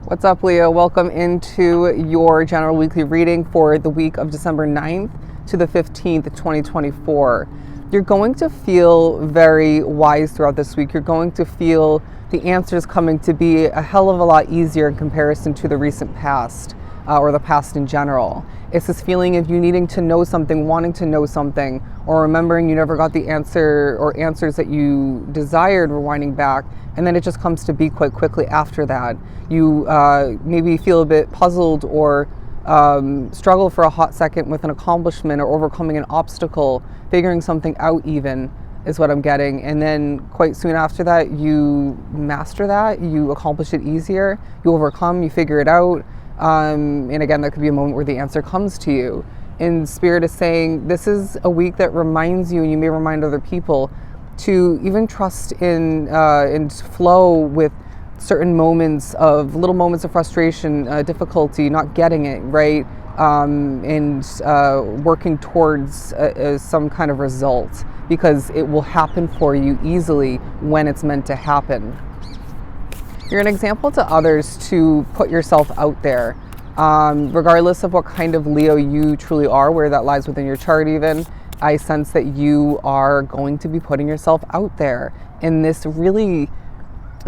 What's up, Leo? Welcome into your general weekly reading for the week of December 9th to the 15th, 2024. You're going to feel very wise throughout this week. You're going to feel the answers coming to be a hell of a lot easier in comparison to the recent past or the past in general. It's this feeling of you needing to know something, wanting to know something, or remembering you never got the answer or answers that you desired, rewinding back, and then it just comes to be quite quickly after that. You maybe feel a bit puzzled or struggle for a hot second with an accomplishment or overcoming an obstacle, figuring something out even is what I'm getting. And then quite soon after that, you master that, you accomplish it easier, you overcome, you figure it out. And again, there could be a moment where the answer comes to you. And Spirit is saying this is a week that reminds you, and you may remind other people, to even trust in and flow with certain moments of little moments of frustration, difficulty, not getting it right, and working towards some kind of result, because it will happen for you easily when it's meant to happen. You're an example to others to put yourself out there, regardless of what kind of Leo you truly are, where that lies within your chart even. I sense that you are going to be putting yourself out there, and this really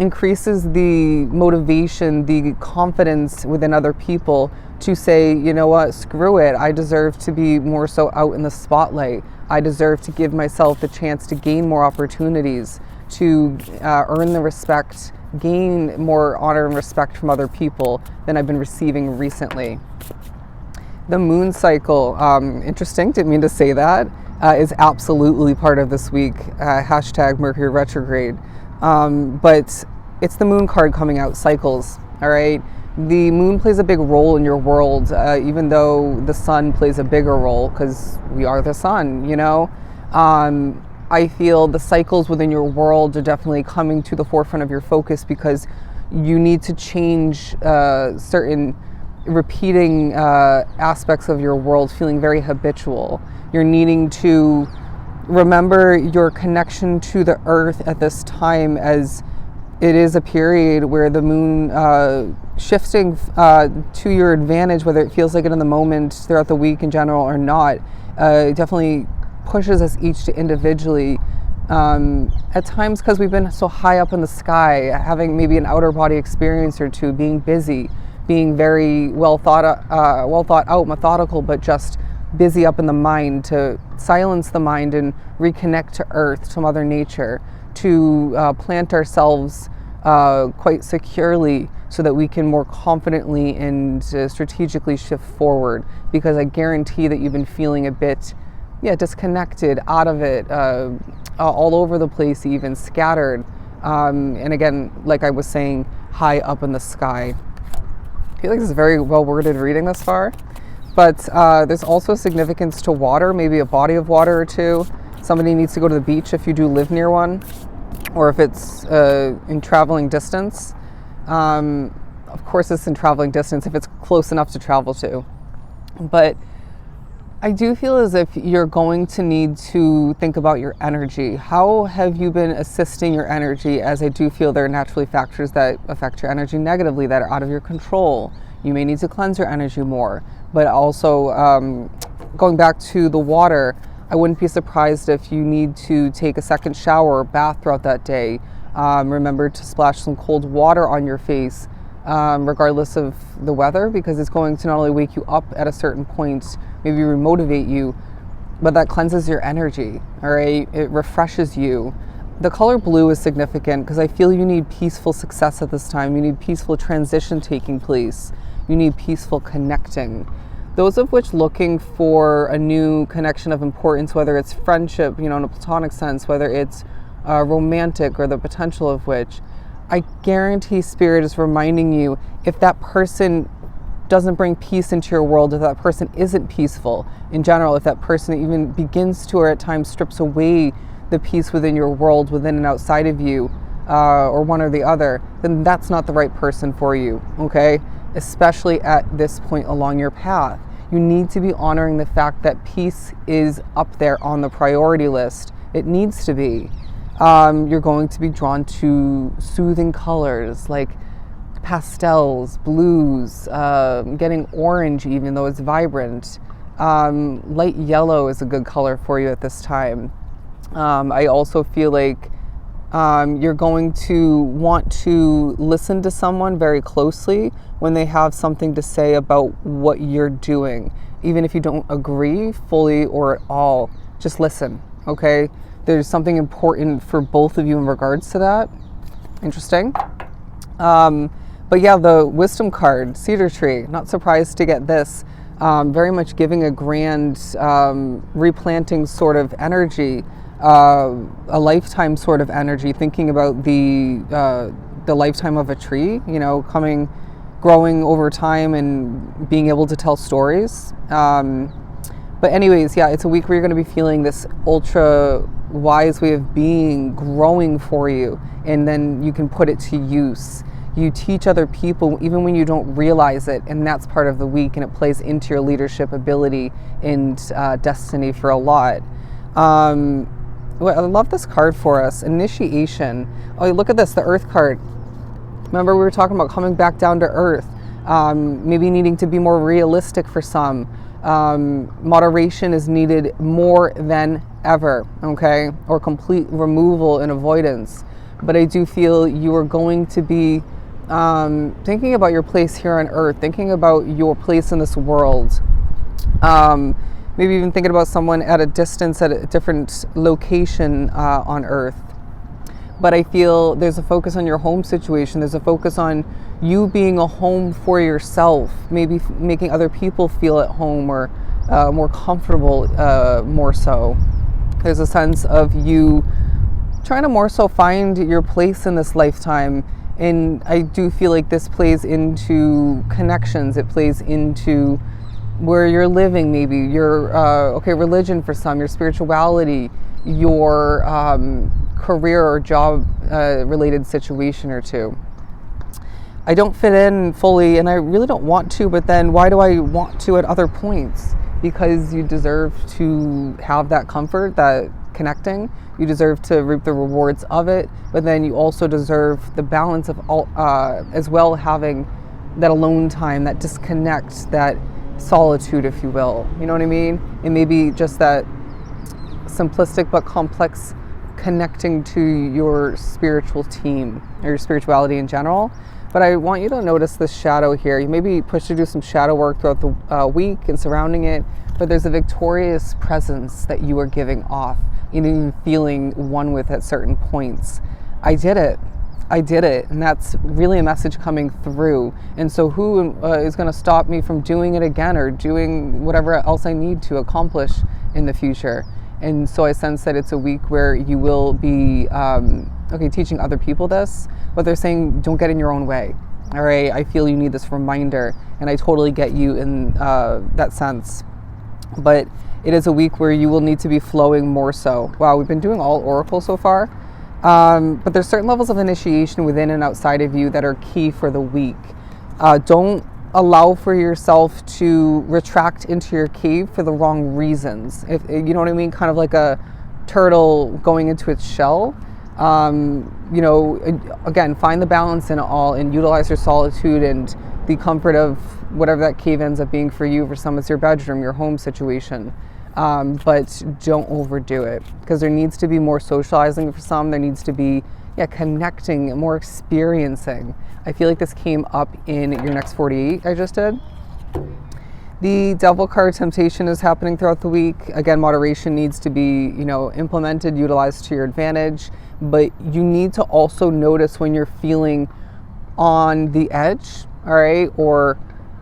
increases the motivation, the confidence within other people to say, you know what, screw it, I deserve to be more so out in the spotlight. I deserve to give myself the chance to gain more opportunities, to earn the respect, gain more honor and respect from other people than I've been receiving recently. The moon cycle, interesting, didn't mean to say that, is absolutely part of this week, hashtag Mercury retrograde. But it's the moon card coming out, cycles, all right? The moon plays a big role in your world, even though the sun plays a bigger role, because we are the sun, you know? I feel the cycles within your world are definitely coming to the forefront of your focus, because you need to change certain repeating aspects of your world, feeling very habitual. You're needing to remember your connection to the earth at this time, as it is a period where the moon shifting to your advantage, whether it feels like it in the moment, throughout the week in general or not, definitely pushes us each to individually, at times, because we've been so high up in the sky, having maybe an outer body experience or two, being busy, being very well thought out, methodical, but just busy up in the mind, to silence the mind and reconnect to earth, to Mother Nature, to plant ourselves quite securely so that we can more confidently and strategically shift forward, because I guarantee that you've been feeling a bit disconnected, out of it, all over the place, even scattered, and again, like I was saying, high up in the sky. I feel like this is a very well worded reading thus far, but there's also significance to water, maybe a body of water or two. Somebody needs to go to the beach if you do live near one, or if it's in traveling distance. Of course it's in traveling distance if it's close enough to travel to, but I do feel as if you're going to need to think about your energy. How have you been assisting your energy? As I do feel there are naturally factors that affect your energy negatively, that are out of your control. You may need to cleanse your energy more. But also, going back to the water, I wouldn't be surprised if you need to take a second shower or bath throughout that day. Remember to splash some cold water on your face, regardless of the weather, because it's going to not only wake you up at a certain point, maybe remotivate you, but that cleanses your energy, all right? It refreshes you. The color blue is significant because I feel you need peaceful success at this time. You need peaceful transition taking place. You need peaceful connecting. Those of which looking for a new connection of importance, whether it's friendship, in a platonic sense, whether it's romantic, or the potential of which, I guarantee Spirit is reminding you, if that person doesn't bring peace into your world, if that person isn't peaceful in general, if that person even begins to, or at times strips away the peace within your world, within and outside of you, or one or the other, then that's not the right person for you, okay? Especially at this point along your path. You need to be honoring the fact that peace is up there on the priority list. It needs to be. You're going to be drawn to soothing colors, like pastels, blues, getting orange even though it's vibrant. Light yellow is a good color for you at this time. I also feel like you're going to want to listen to someone very closely when they have something to say about what you're doing. Even if you don't agree fully or at all, just listen, okay? There's something important for both of you in regards to that. Interesting. But yeah, the wisdom card, cedar tree, not surprised to get this. Very much giving a grand replanting sort of energy, a lifetime sort of energy, thinking about the lifetime of a tree, you know, growing over time and being able to tell stories. But anyways, yeah, it's a week where you're going to be feeling this ultra wise way of being growing for you, and then you can put it to use. You teach other people even when you don't realize it, and that's part of the week, and it plays into your leadership ability and destiny for a lot. Well, I love this card for us, initiation. Oh, look at this, the earth card. Remember we were talking about coming back down to earth, maybe needing to be more realistic for some. Moderation is needed more than ever, okay? Or complete removal and avoidance. But I do feel you are going to be thinking about your place here on earth, thinking about your place in this world. Maybe even thinking about someone at a distance, at a different location on earth. But I feel there's a focus on your home situation. There's a focus on you being a home for yourself, maybe making other people feel at home or more comfortable, more so. There's a sense of you trying to more so find your place in this lifetime. And I do feel like this plays into connections. It plays into where you're living, maybe your religion for some, your spirituality, your career or job related situation or two. I don't fit in fully, and I really don't want to, but then why do I want to at other points? Because you deserve to have that comfort, that connecting. You deserve to reap the rewards of it, but then you also deserve the balance of all, as well, having that alone time, that disconnect, that solitude, if you will. You know what I mean? And maybe just that simplistic but complex connecting to your spiritual team or your spirituality in general. But I want you to notice this shadow here. You may be pushed to do some shadow work throughout the week and surrounding it, but there's a victorious presence that you are giving off, even feeling one with at certain points. I did it. And that's really a message coming through. And so who is going to stop me from doing it again or doing whatever else I need to accomplish in the future? And so I sense that it's a week where you will be teaching other people this, but they're saying don't get in your own way. All right, I feel you need this reminder, and I totally get you in that sense. But it is a week where you will need to be flowing more so. Wow, we've been doing all oracle so far. But there's certain levels of initiation within and outside of you that are key for the week. Don't allow for yourself to retract into your cave for the wrong reasons. If you know what I mean, kind of like a turtle going into its shell. Again, find the balance in it all and utilize your solitude and the comfort of whatever that cave ends up being for you. For some, it's your bedroom, your home situation. But don't overdo it, because there needs to be more socializing for some. There needs to be connecting, more experiencing. I feel like this came up in your next 48 I just did. The devil card, temptation, is happening throughout the week. Again, moderation needs to be, implemented, utilized to your advantage. But you need to also notice when you're feeling on the edge, all right, or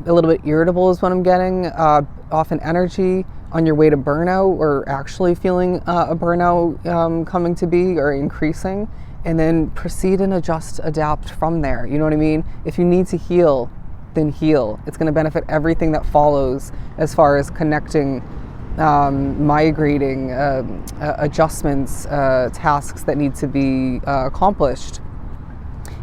a little bit irritable is what I'm getting, often energy, on your way to burnout or actually feeling a burnout coming to be or increasing, and then proceed and adjust, adapt from there. You know what I mean? If you need to heal, then heal. It's going to benefit everything that follows as far as connecting, migrating, adjustments, tasks that need to be accomplished.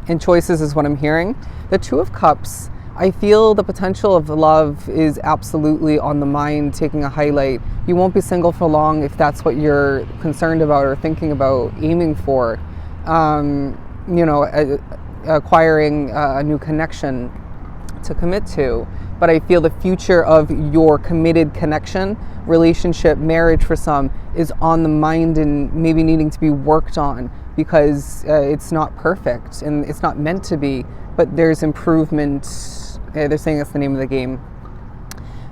And choices is what I'm hearing. The Two of Cups, I feel the potential of love is absolutely on the mind, taking a highlight. You won't be single for long if that's what you're concerned about or thinking about, aiming for. acquiring a new connection to commit to, but I feel the future of your committed connection, relationship, marriage for some, is on the mind and maybe needing to be worked on because it's not perfect and it's not meant to be, but there's improvement. They're saying that's the name of the game.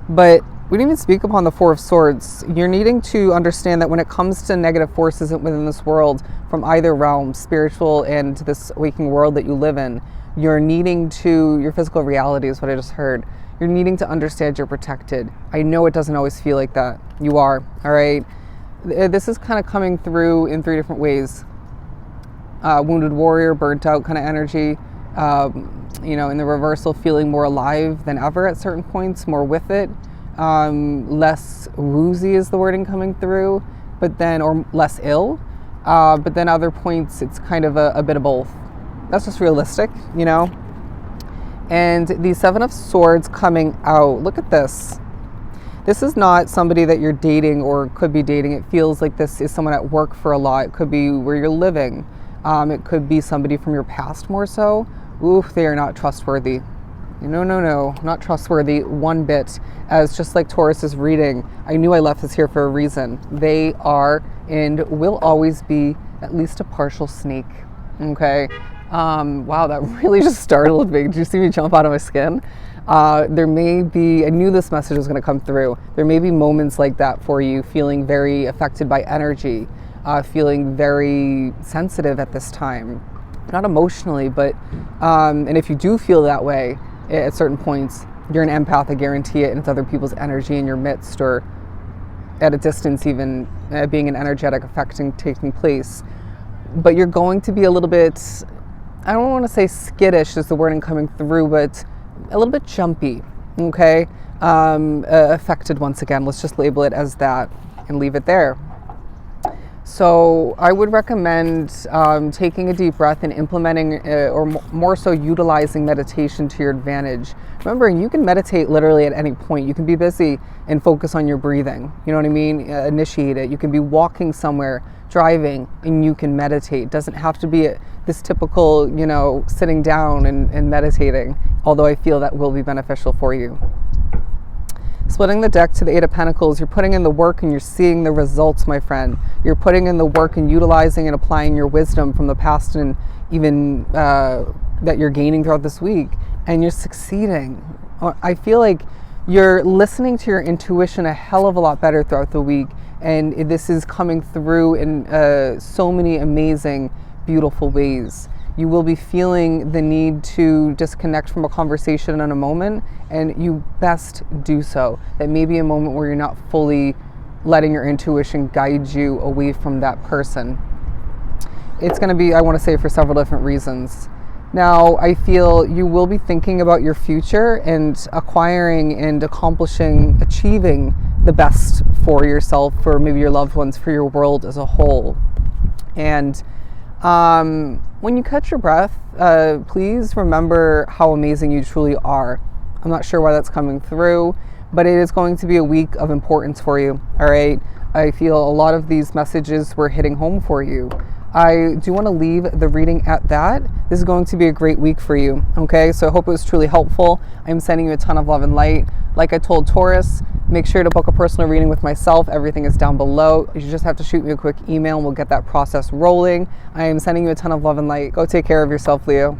But we didn't even speak upon the Four of Swords. You're needing to understand that when it comes to negative forces within this world, from either realm, spiritual and this waking world that you live in, you're needing to, your physical reality is what I just heard. You're needing to understand you're protected. I know it doesn't always feel like that. You are, all right? This is kind of coming through in three different ways. Wounded warrior, burnt out kind of energy. In the reversal, feeling more alive than ever at certain points, more with it. Less woozy is the wording coming through, or less ill. But then other points, it's kind of a bit of both. That's just realistic, And the Seven of Swords coming out. Look at this. This is not somebody that you're dating or could be dating. It feels like this is someone at work for a lot. It could be where you're living. It could be somebody from your past more so. Oof, they are not trustworthy. No, not trustworthy one bit. As just like Taurus's reading, I knew I left this here for a reason. They are and will always be at least a partial snake. Okay. Wow, that really just startled me. Did you see me jump out of my skin? There may be, I knew this message was going to come through. There may be moments like that for you, feeling very affected by energy, feeling very sensitive at this time. Not emotionally, but, and if you do feel that way at certain points, you're an empath, I guarantee it, and it's other people's energy in your midst or at a distance even, being an energetic affecting taking place. But you're going to be a little bit, I don't want to say skittish is the wording coming through, but a little bit jumpy, okay? Affected once again. Let's just label it as that and leave it there. So I would recommend taking a deep breath and implementing or more so utilizing meditation to your advantage. Remember, you can meditate literally at any point. You can be busy and focus on your breathing. You know what I mean? Initiate it. You can be walking somewhere, driving, and you can meditate. It doesn't have to be this typical, sitting down and meditating, although I feel that will be beneficial for you. Splitting the deck to the Eight of Pentacles, you're putting in the work and you're seeing the results, my friend. You're putting in the work and utilizing and applying your wisdom from the past and even that you're gaining throughout this week, and you're succeeding. I feel like you're listening to your intuition a hell of a lot better throughout the week, and this is coming through in so many amazing, beautiful ways. You will be feeling the need to disconnect from a conversation in a moment, and you best do so. That may be a moment where you're not fully letting your intuition guide you away from that person. It's going to be, I want to say, for several different reasons. Now, I feel you will be thinking about your future and acquiring and achieving the best for yourself, for maybe your loved ones, for your world as a whole. And when you catch your breath, please remember how amazing you truly are. I'm not sure why that's coming through, but it is going to be a week of importance for you, all right? I feel a lot of these messages were hitting home for you. I do want to leave the reading at that. This is going to be a great week for you, okay? So I hope it was truly helpful. I'm sending you a ton of love and light. Like I told Taurus, make sure to book a personal reading with myself. Everything is down below. You just have to shoot me a quick email and we'll get that process rolling. I am sending you a ton of love and light. Go take care of yourself, Leo.